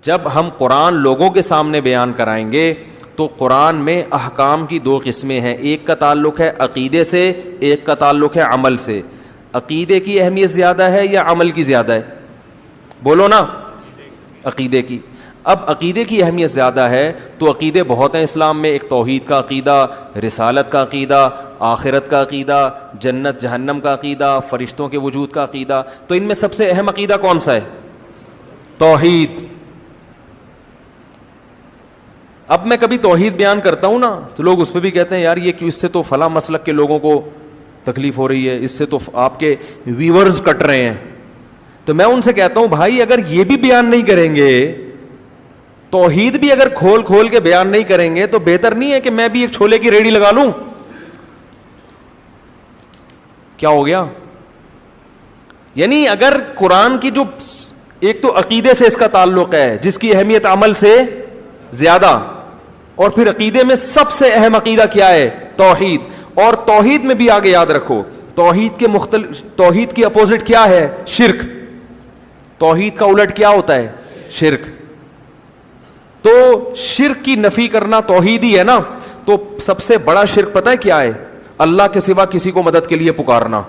جب ہم قرآن لوگوں کے سامنے بیان کرائیں گے تو قرآن میں احکام کی دو قسمیں ہیں, ایک کا تعلق ہے عقیدے سے, ایک کا تعلق ہے عمل سے. عقیدے کی اہمیت زیادہ ہے یا عمل کی زیادہ ہے؟ بولو نا. عقیدے کی. اب عقیدے کی اہمیت زیادہ ہے تو عقیدے بہت ہیں اسلام میں. ایک توحید کا عقیدہ, رسالت کا عقیدہ, آخرت کا عقیدہ, جنت جہنم کا عقیدہ, فرشتوں کے وجود کا عقیدہ. تو ان میں سب سے اہم عقیدہ کون سا ہے؟ توحید. اب میں کبھی توحید بیان کرتا ہوں نا تو لوگ اس پہ بھی کہتے ہیں یار یہ کیوں, اس سے تو فلاں مسلک کے لوگوں کو تکلیف ہو رہی ہے, اس سے تو آپ کے ویورز کٹ رہے ہیں. تو میں ان سے کہتا ہوں بھائی اگر یہ بھی بیان نہیں کریں گے, توحید بھی اگر کھول کھول کے بیان نہیں کریں گے, تو بہتر نہیں ہے کہ میں بھی ایک چھولے کی ریڑھی لگا لوں؟ کیا ہو گیا؟ یعنی اگر قرآن کی جو ایک تو عقیدے سے اس کا تعلق ہے جس کی اہمیت عمل سے زیادہ, اور پھر عقیدے میں سب سے اہم عقیدہ کیا ہے؟ توحید. اور توحید میں بھی آگے یاد رکھو توحید کی اپوزٹ کیا ہے؟ شرک. توحید کا الٹ کیا ہوتا ہے؟ شرک. تو شرک کی نفی کرنا توحید ہی ہے نا. تو سب سے بڑا شرک پتہ ہے کیا ہے؟ اللہ کے سوا کسی کو مدد کے لیے پکارنا.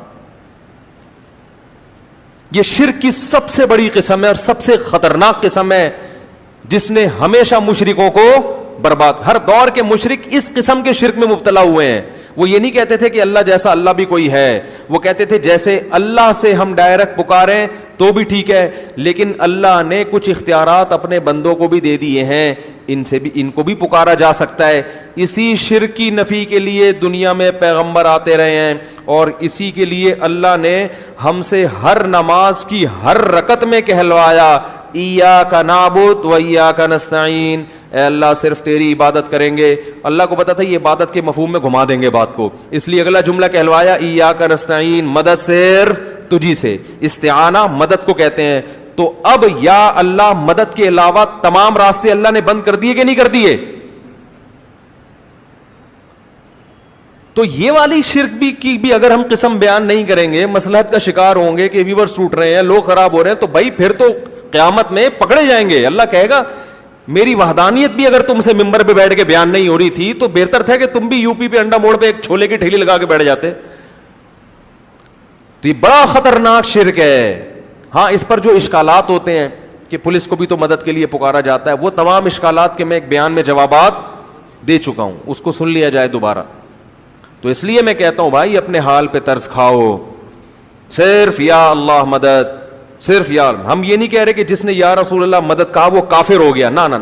یہ شرک کی سب سے بڑی قسم ہے اور سب سے خطرناک قسم ہے جس نے ہمیشہ مشرکوں کو برباد. ہر دور کے مشرک اس قسم کے شرک میں مبتلا ہوئے ہیں. وہ یہ نہیں کہتے تھے کہ اللہ جیسا اللہ بھی کوئی ہے, وہ کہتے تھے جیسے اللہ سے ہم ڈائریکٹ پکاریں تو بھی ٹھیک ہے, لیکن اللہ نے کچھ اختیارات اپنے بندوں کو بھی دے دیے ہیں, ان کو بھی پکارا جا سکتا ہے. اسی شرک کی نفی کے لیے دنیا میں پیغمبر آتے رہے ہیں, اور اسی کے لیے اللہ نے ہم سے ہر نماز کی ہر رکعت میں کہلوایا ایاک نعبد و ایاک نستعین, اے اللہ صرف تیری عبادت کریں گے. اللہ کو پتا تھا یہ عبادت کے مفہوم میں گھما دیں گے بات کو, اس لیے اگلا جملہ کہلوایا ایاک نستعین, مدد صرف تجھی سے. استعانہ مدد کو کہتے ہیں. تو اب یا اللہ مدد کے علاوہ تمام راستے اللہ نے بند کر دیے کہ نہیں کر دیے؟ تو یہ والی شرک کی بھی اگر ہم قسم بیان نہیں کریں گے, مصلحت کا شکار ہوں گے کہ ویورز ٹوٹ رہے ہیں, لوگ خراب ہو رہے ہیں, تو بھائی پھر تو قیامت میں پکڑے جائیں گے. اللہ کہے گا میری وحدانیت بھی اگر تم سے ممبر پہ بیٹھ کے بیان نہیں ہو رہی تھی تو بہتر تھا کہ تم بھی یو پی پہ انڈا موڑ پہ ایک چھولے کی ٹھیلی لگا کے بیٹھ جاتے. تو یہ بڑا خطرناک شرک ہے. ہاں اس پر جو اشکالات ہوتے ہیں کہ پولیس کو بھی تو مدد کے لیے پکارا جاتا ہے, وہ تمام اشکالات کے میں ایک بیان میں جوابات دے چکا ہوں, اس کو سن لیا جائے دوبارہ. تو اس لیے میں کہتا ہوں بھائی اپنے حال پہ ترس کھاؤ, صرف یا اللہ مدد, صرف یا. ہم یہ نہیں کہہ رہے کہ جس نے یا رسول اللہ مدد کہا وہ کافر ہو گیا, نہ.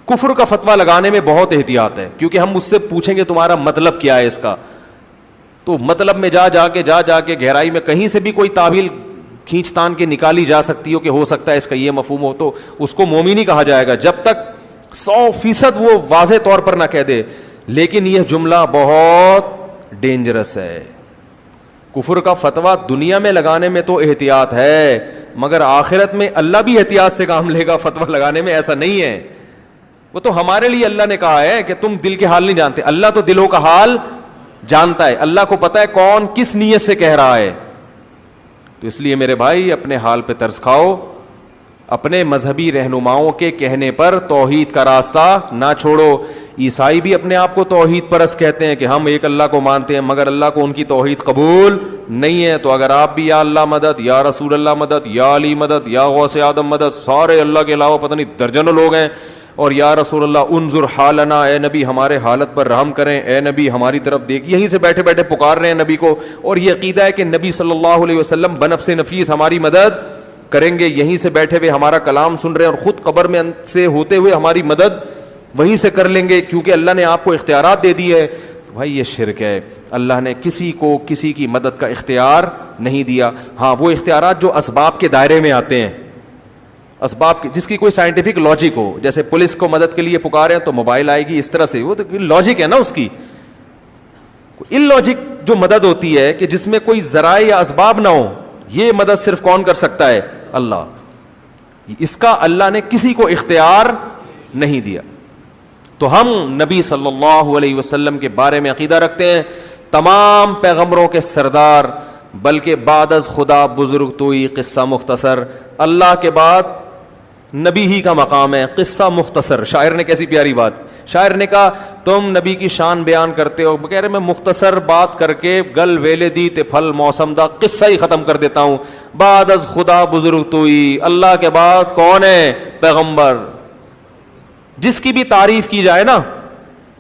کفر کا فتویٰ لگانے میں بہت احتیاط ہے, کیونکہ ہم اس سے پوچھیں گے تمہارا مطلب کیا ہے اس کا, تو مطلب میں جا کے گہرائی میں کہیں سے بھی کوئی تعویل کھینچ تان کے نکالی جا سکتی ہو کہ ہو سکتا ہے اس کا یہ مفہوم ہو, تو اس کو مومن نہیں کہا جائے گا جب تک 100% وہ واضح طور پر نہ کہہ دے. لیکن یہ جملہ بہت ڈینجرس ہے. کفر کا فتویٰ دنیا میں لگانے میں تو احتیاط ہے, مگر آخرت میں اللہ بھی احتیاط سے کام لے گا فتویٰ لگانے میں, ایسا نہیں ہے. وہ تو ہمارے لیے اللہ نے کہا ہے کہ تم دل کے حال نہیں جانتے, اللہ تو دلوں کا حال جانتا ہے. اللہ کو پتا ہے کون کس نیت سے کہہ رہا ہے. تو اس لیے میرے بھائی اپنے حال پہ ترس کھاؤ, اپنے مذہبی رہنماؤں کے کہنے پر توحید کا راستہ نہ چھوڑو. عیسائی بھی اپنے آپ کو توحید پرست کہتے ہیں کہ ہم ایک اللہ کو مانتے ہیں, مگر اللہ کو ان کی توحید قبول نہیں ہے. تو اگر آپ بھی یا اللہ مدد, یا رسول اللہ مدد, یا علی مدد, یا غوث آدم مدد, سارے اللہ کے علاوہ پتہ نہیں درجنوں لوگ ہیں, اور یا رسول اللہ انظر حالنا, اے نبی ہمارے حالت پر رحم کریں, اے نبی ہماری طرف دیکھ, یہیں سے بیٹھے بیٹھے پکار رہے ہیں نبی کو, اور یہ عقیدہ ہے کہ نبی صلی اللہ علیہ وسلم بنفس نفیس ہماری مدد کریں گے, یہیں سے بیٹھے ہوئے ہمارا کلام سن رہے ہیں, اور خود قبر میں سے ہوتے ہوئے ہماری مدد وہیں سے کر لیں گے کیونکہ اللہ نے آپ کو اختیارات دے دی ہے. بھائی یہ شرک ہے. اللہ نے کسی کو کسی کی مدد کا اختیار نہیں دیا. ہاں وہ اختیارات جو اسباب کے دائرے میں آتے ہیں, اسباب جس کی کوئی سائنٹیفک لاجک ہو, جیسے پولیس کو مدد کے لیے پکارے ہیں تو موبائل آئے گی اس طرح سے, وہ تو لاجک ہے نا اس کی. ان لاجک جو مدد ہوتی ہے کہ جس میں کوئی ذرائع یا اسباب نہ ہو, یہ مدد صرف کون کر سکتا ہے؟ اللہ. اس کا اللہ نے کسی کو اختیار نہیں دیا. تو ہم نبی صلی اللہ علیہ وسلم کے بارے میں عقیدہ رکھتے ہیں, تمام پیغمبروں کے سردار, بلکہ بعد از خدا بزرگ توئی قصہ مختصر, اللہ کے بعد نبی ہی کا مقام ہے. قصہ مختصر. شاعر نے کیسی پیاری بات, شاعر نے کہا تم نبی کی شان بیان کرتے ہو, کہہ رہے میں مختصر بات کر کے گل ویلے دی تے پھل موسم دا قصہ ہی ختم کر دیتا ہوں. بعد از خدا بزرگ توئی, اللہ کے بعد کون ہے؟ پیغمبر. جس کی بھی تعریف کی جائے نا,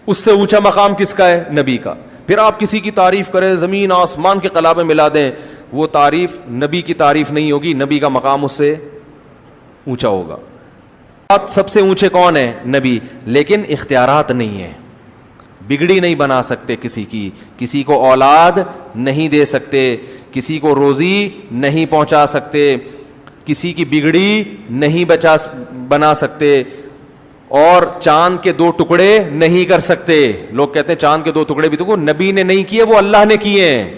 اس سے اونچا مقام کس کا ہے؟ نبی کا. پھر آپ کسی کی تعریف کریں, زمین آسمان کے قلابے ملا دیں, وہ تعریف نبی کی تعریف نہیں ہوگی, نبی کا مقام اس سے اونچا ہوگا. سب سے اونچے کون ہے؟ نبی. لیکن اختیارات نہیں ہیں, بگڑی نہیں بنا سکتے کسی کی, کسی کو اولاد نہیں دے سکتے, کسی کو روزی نہیں پہنچا سکتے, کسی کی بگڑی نہیں بنا سکتے, اور چاند کے 2 ٹکڑے نہیں کر سکتے. لوگ کہتے ہیں چاند کے 2 ٹکڑے بھی تو نبی نے نہیں کیے, وہ اللہ نے کیے ہیں.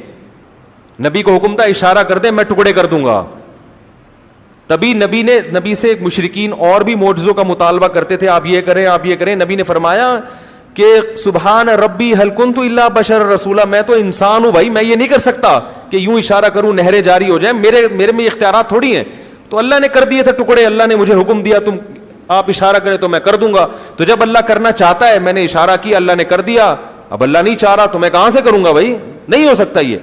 نبی کو حکم تھا اشارہ کر دیں میں ٹکڑے کر دوں گا. تبھی نبی سے مشرکین اور بھی معجزوں کا مطالبہ کرتے تھے, آپ یہ کریں آپ یہ کریں. نبی نے فرمایا کہ سبحان ربی هل كنت الا بشر رسولا, میں تو انسان ہوں بھائی, میں یہ نہیں کر سکتا کہ یوں اشارہ کروں نہریں جاری ہو جائیں, میرے میں اختیارات تھوڑی ہیں. تو اللہ نے کر دیے تھے ٹکڑے, اللہ نے مجھے حکم دیا تم آپ اشارہ کریں تو میں کر دوں گا. تو جب اللہ کرنا چاہتا ہے, میں نے اشارہ کیا اللہ نے کر دیا, اب اللہ نہیں چاہ رہا تو میں کہاں سے کروں گا بھائی, نہیں ہو سکتا. یہ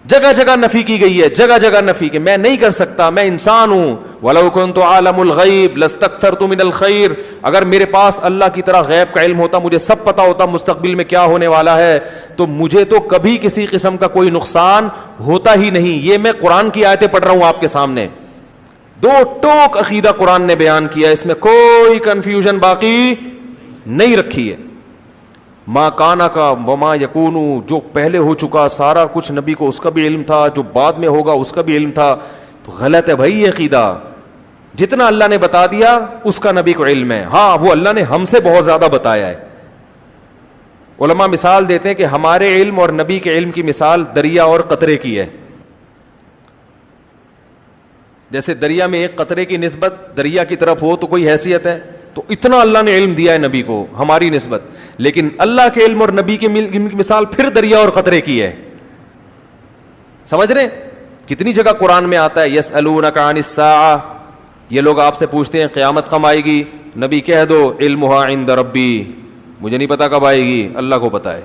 جگہ جگہ نفی کی گئی ہے, جگہ جگہ نفی کہ میں نہیں کر سکتا, میں انسان ہوں. وَلَوْ كُنْتُ عَالَمُ الْغَيْبِ لَاسْتَكْثَرْتُ مِنَ الْخَيْرِ, اگر میرے پاس اللہ کی طرح غیب کا علم ہوتا, مجھے سب پتا ہوتا مستقبل میں کیا ہونے والا ہے, تو مجھے تو کبھی کسی قسم کا کوئی نقصان ہوتا ہی نہیں. یہ میں قرآن کی آیتیں پڑھ رہا ہوں آپ کے سامنے, 2 ٹوک عقیدہ قرآن نے بیان کیا, اس میں کوئی کنفیوژن باقی نہیں رکھی ہے. ما کانا کا وما یکونو, جو پہلے ہو چکا سارا کچھ نبی کو اس کا بھی علم تھا, جو بعد میں ہوگا اس کا بھی علم تھا. تو غلط ہے بھائی یہ عقیدہ. جتنا اللہ نے بتا دیا اس کا نبی کو علم ہے. ہاں وہ اللہ نے ہم سے بہت زیادہ بتایا ہے. علماء مثال دیتے ہیں کہ ہمارے علم اور نبی کے علم کی مثال دریا اور قطرے کی ہے. جیسے دریا میں ایک قطرے کی نسبت دریا کی طرف ہو تو کوئی حیثیت ہے, تو اتنا اللہ نے علم دیا ہے نبی کو ہماری نسبت. لیکن اللہ کے علم اور نبی کی مثال پھر دریا اور قطرے کی ہے. سمجھ رہے ہیں؟ کتنی جگہ قرآن میں آتا ہے یسألونک عن الساعہ, یہ لوگ آپ سے پوچھتے ہیں قیامت کب آئے گی, نبی کہہ دو علمھا عند ربی, مجھے نہیں پتا کب آئے گی, اللہ کو پتا ہے.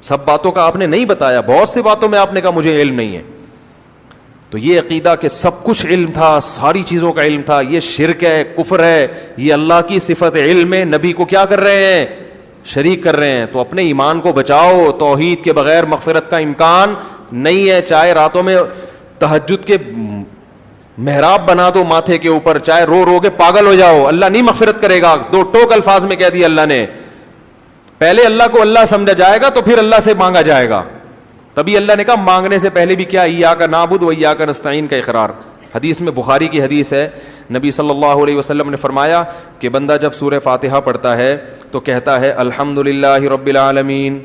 سب باتوں کا آپ نے نہیں بتایا, بہت سی باتوں میں آپ نے کہا مجھے علم نہیں ہے. تو یہ عقیدہ کہ سب کچھ علم تھا, ساری چیزوں کا علم تھا, یہ شرک ہے, کفر ہے. یہ اللہ کی صفت علم ہے, نبی کو کیا کر رہے ہیں؟ شریک کر رہے ہیں. تو اپنے ایمان کو بچاؤ, توحید کے بغیر مغفرت کا امکان نہیں ہے. چاہے راتوں میں تہجد کے محراب بنا دو ماتھے کے اوپر, چاہے رو رو کے پاگل ہو جاؤ, اللہ نہیں مغفرت کرے گا. 2 ٹوک الفاظ میں کہہ دیا اللہ نے. پہلے اللہ کو اللہ سمجھا جائے گا تو پھر اللہ سے مانگا جائے گا. تبھی اللہ نے کہا مانگنے سے پہلے بھی کیا ایاک نعبد و ایاک نستعین کا اقرار. حدیث میں, بخاری کی حدیث ہے, نبی صلی اللہ علیہ وسلم نے فرمایا کہ بندہ جب سورہ فاتحہ پڑھتا ہے تو کہتا ہے الحمدللہ رب العالمین,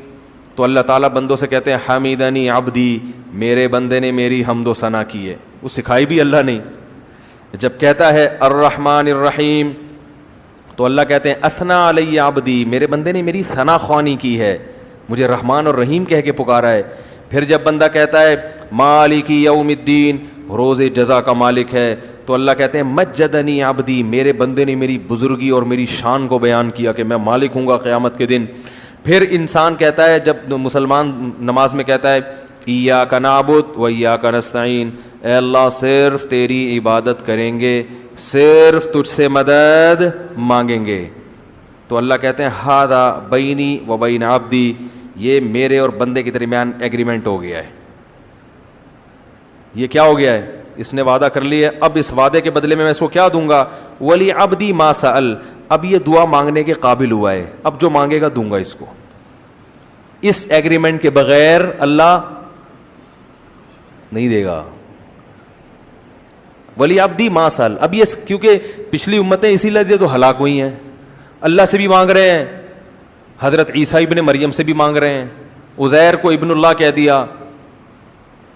تو اللہ تعالیٰ بندوں سے کہتے ہیں حمیدنی عبدی, میرے بندے نے میری حمد و ثنا کی ہے. وہ سکھائی بھی اللہ نے. جب کہتا ہے الرحمن الرحیم تو اللہ کہتے ہیں اثنا علی عبدی, میرے بندے نے میری ثنا خوانی کی ہے, مجھے رحمان اور رحیم کہہ کے پکارا ہے. پھر جب بندہ کہتا ہے مالک یوم الدین, روز جزا کا مالک ہے, تو اللہ کہتے ہیں مجدنی عبدی, میرے بندے نے میری بزرگی اور میری شان کو بیان کیا کہ میں مالک ہوں گا قیامت کے دن. پھر انسان کہتا ہے, جب مسلمان نماز میں کہتا ہے ایاک نعبد و ایاک نستعین, اے اللہ صرف تیری عبادت کریں گے, صرف تجھ سے مدد مانگیں گے. تو اللہ کہتے ہیں ھذا بینی و بین عبدی, یہ میرے اور بندے کے درمیان ایگریمنٹ ہو گیا ہے. یہ کیا ہو گیا ہے؟ اس نے وعدہ کر لیا ہے, اب اس وعدے کے بدلے میں اس کو کیا دوں گا. ولی عبدی ما سأل, اب یہ دعا مانگنے کے قابل ہوا ہے, اب جو مانگے گا دوں گا اس کو. اس ایگریمنٹ کے بغیر اللہ نہیں دے گا. ولی عبدی ما سأل, اب یہ کیونکہ پچھلی امتیں اسی لیے تو ہلاک ہوئی ہیں, اللہ سے بھی مانگ رہے ہیں, حضرت عیسیٰ ابن مریم سے بھی مانگ رہے ہیں, عزیر کو ابن اللہ کہہ دیا,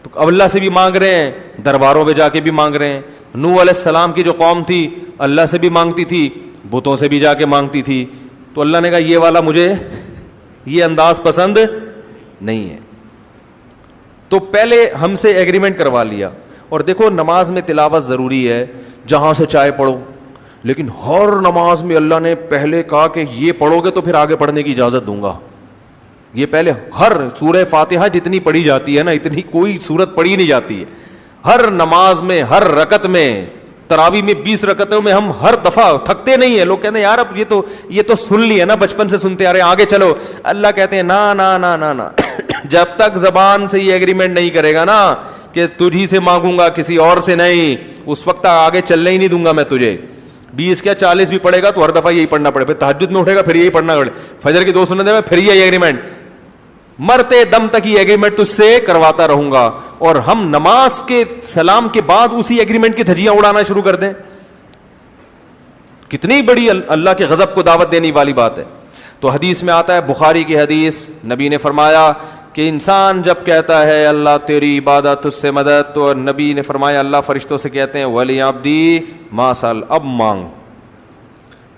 تو اب اللہ سے بھی مانگ رہے ہیں, درباروں پہ جا کے بھی مانگ رہے ہیں. نوح علیہ السلام کی جو قوم تھی اللہ سے بھی مانگتی تھی, بتوں سے بھی جا کے مانگتی تھی. تو اللہ نے کہا یہ والا مجھے یہ انداز پسند نہیں ہے. تو پہلے ہم سے ایگریمنٹ کروا لیا, اور دیکھو نماز میں تلاوت ضروری ہے, جہاں سے چاہے پڑھو, لیکن ہر نماز میں اللہ نے پہلے کہا کہ یہ پڑھو گے تو پھر آگے پڑھنے کی اجازت دوں گا. یہ پہلے ہر سورہ فاتحہ جتنی پڑھی جاتی ہے نا, اتنی کوئی سورت پڑھی نہیں جاتی ہے. ہر نماز میں, ہر رکعت میں, تراویح میں 20 رکعتوں میں ہم ہر دفعہ تھکتے نہیں ہیں. لوگ کہتے ہیں یار اب یہ تو سن لی ہے نا, بچپن سے سنتے آ رہے ہیں, آگے چلو. اللہ کہتے ہیں نا نا نا نا نا, جب تک زبان سے یہ ایگریمنٹ نہیں کرے گا نا کہ تجھی سے مانگوں گا کسی اور سے نہیں, اس وقت آگے چلنے ہی نہیں دوں گا میں تجھے. 20 کیا 40 بھی پڑھے گا تو ہر دفعہ یہی پڑھنا پڑے, پھر تہجد میں اٹھے گا پھر یہی پڑھنا پڑے, فجر کی 2 سنتیں میں پھر یہی ایگریمنٹ, مرتے دم تک یہ ایگریمنٹ تجھ سے کرواتا رہوں گا. اور ہم نماز کے سلام کے بعد اسی ایگریمنٹ کی دھجیاں اڑانا شروع کر دیں, کتنی بڑی اللہ کے غضب کو دعوت دینے والی بات ہے. تو حدیث میں آتا ہے, بخاری کی حدیث, نبی نے فرمایا کہ انسان جب کہتا ہے اللہ تیری عبادت تجھ سے مدد, تو نبی نے فرمایا اللہ فرشتوں سے کہتے ہیں ولی عبدی ما سأل, اب مانگ.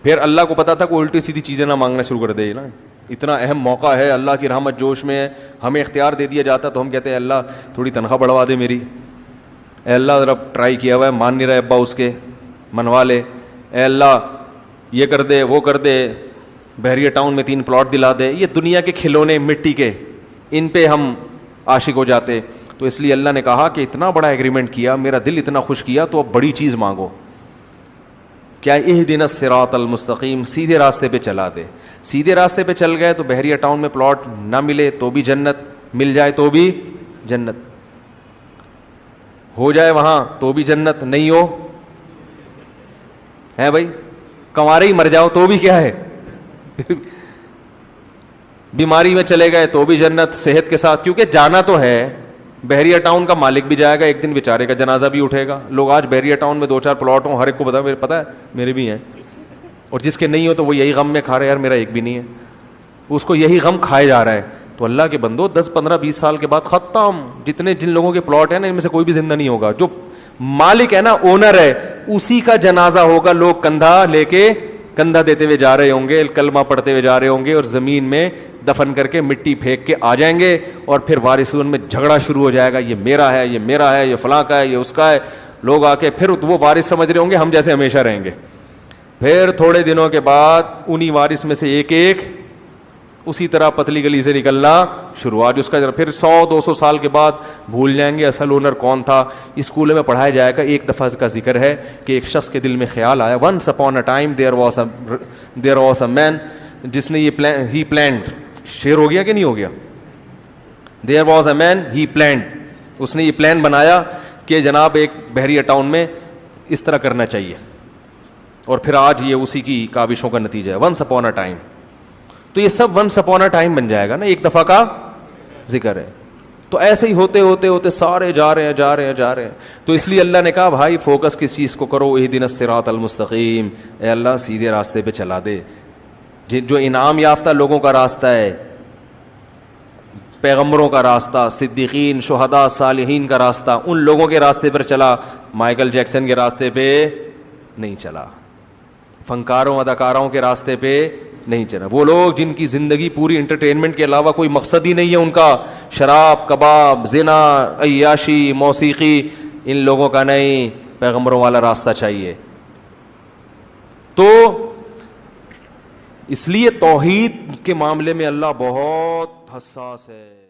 پھر اللہ کو پتا تھا کہ الٹی سیدھی چیزیں نہ مانگنا شروع کر دے نا, اتنا اہم موقع ہے, اللہ کی رحمت جوش میں ہے, ہمیں اختیار دے دیا جاتا تو ہم کہتے ہیں اللہ تھوڑی تنخواہ بڑھوا دے میری, اے اللہ ذرا ٹرائی کیا ہوا ہے, مان نہیں رہا ابا اس کے, منوا لے, اے اللہ یہ کر دے وہ کر دے, بحریہ ٹاؤن میں 3 پلاٹ دلا دے. یہ دنیا کے کھلونے مٹی کے, ان پہ ہم عاشق ہو جاتے. تو اس لیے اللہ نے کہا کہ اتنا بڑا ایگریمنٹ کیا, میرا دل اتنا خوش کیا, تو اب بڑی چیز مانگو. کیا اہدنا الصراط المستقیم, سیدھے راستے پہ چلا دے. سیدھے راستے پہ چل گئے تو بحریہ ٹاؤن میں پلاٹ نہ ملے تو بھی جنت, مل جائے تو بھی جنت, ہو جائے وہاں تو بھی جنت, نہیں ہو ہے بھائی, کنوارے ہی مر جاؤ تو بھی کیا ہے, بیماری میں چلے گئے تو بھی جنت, صحت کے ساتھ, کیونکہ جانا تو ہے. بحریہ ٹاؤن کا مالک بھی جائے گا ایک دن, بیچارے کا جنازہ بھی اٹھے گا. لوگ آج بحریہ ٹاؤن میں 2-4 پلاٹ ہوں, ہر ایک کو پتا ہے میرے بھی ہیں, اور جس کے نہیں ہو تو وہ یہی غم میں کھا رہے ہیں, یار میرا ایک بھی نہیں ہے, اس کو یہی غم کھائے جا رہا ہے. تو اللہ کے بندو 10-15-20 سال کے بعد ختم. جن لوگوں کے پلاٹ ہیں نا, ان میں سے کوئی بھی زندہ نہیں ہوگا. جو مالک ہے نا, اونر ہے, اسی کا جنازہ ہوگا. لوگ کندھا لے کے کندھا دیتے ہوئے جا رہے ہوں گے, کلمہ پڑھتے ہوئے جا رہے ہوں گے, اور زمین میں دفن کر کے مٹی پھینک کے آ جائیں گے, اور پھر وارثون میں جھگڑا شروع ہو جائے گا, یہ میرا ہے, یہ میرا ہے, یہ فلاں کا ہے, یہ اس کا ہے. لوگ آ کے پھر وہ وارث سمجھ رہے ہوں گے ہم جیسے ہمیشہ رہیں گے. پھر تھوڑے دنوں کے بعد انہی وارث میں سے ایک اسی طرح پتلی گلی سے نکلنا شروع. آج اس کا پھر 100-200 سال کے بعد بھول جائیں گے اصل اونر کون تھا. اسکول میں پڑھایا جائے گا, ایک دفعہ کا ذکر ہے کہ ایک شخص کے دل میں خیال آیا, once upon a time there was a man, جس نے یہ ہی پلانڈ, شعر ہو گیا کہ نہیں ہو گیا, دیر was a main he planned, اس نے یہ پلان بنایا کہ جناب ایک بحریہ ٹاؤن میں اس طرح کرنا چاہیے, اور پھر آج یہ اسی کی کاوشوں کا نتیجہ ہے, ونس اپون اے ٹائم. تو یہ سب ونس اپون اے ٹائم بن جائے گا نا, ایک دفعہ کا ذکر ہے. تو ایسے ہی ہوتے ہوتے ہوتے سارے جا رہے ہیں. تو اس لیے اللہ نے کہا بھائی فوکس کس چیز کو کرو, اہدنا الصراط المستقیم, اے اللہ سیدھے راستے پہ چلا دے. جو انعام یافتہ لوگوں کا راستہ ہے, پیغمبروں کا راستہ, صدیقین, شہداء, صالحین کا راستہ, ان لوگوں کے راستے پر چلا, مائیکل جیکسن کے راستے پہ نہیں چلا, فنکاروں اداکاروں کے راستے پہ نہیں چلا. وہ لوگ جن کی زندگی پوری انٹرٹینمنٹ کے علاوہ کوئی مقصد ہی نہیں ہے ان کا, شراب, کباب, زنا, عیاشی, موسیقی, ان لوگوں کا نہیں, پیغمبروں والا راستہ چاہیے. تو اس لیے توحید کے معاملے میں اللہ بہت حساس ہے.